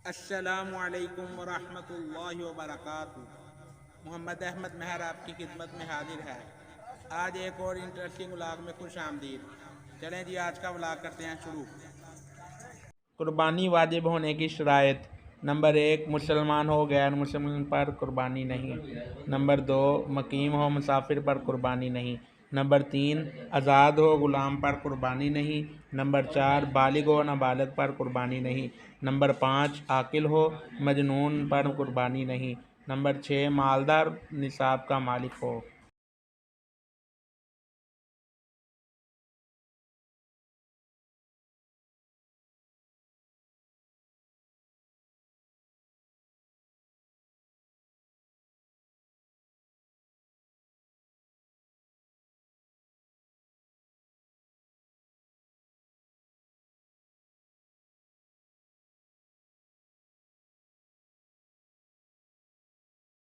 السلام علیکم ورحمۃ اللہ وبرکاتہ۔ محمد احمد مہر آپ کی خدمت میں حاضر ہے۔ آج ایک اور انٹرسٹنگ ولاگ میں خوش آمدید۔ چلیں جی آج کا ولاگ کرتے ہیں شروع۔ قربانی واجب ہونے کی شرائط: نمبر 1، مسلمان ہو، غیر مسلم پر قربانی نہیں۔ نمبر 2، مقیم ہو، مسافر پر قربانی نہیں۔ نمبر 3، آزاد ہو، غلام پر قربانی نہیں۔ نمبر 4، بالغ ہو، نابالغ پر قربانی نہیں۔ نمبر 5، عاقل ہو، مجنون پر قربانی نہیں۔ نمبر 6، مالدار نصاب کا مالک ہو۔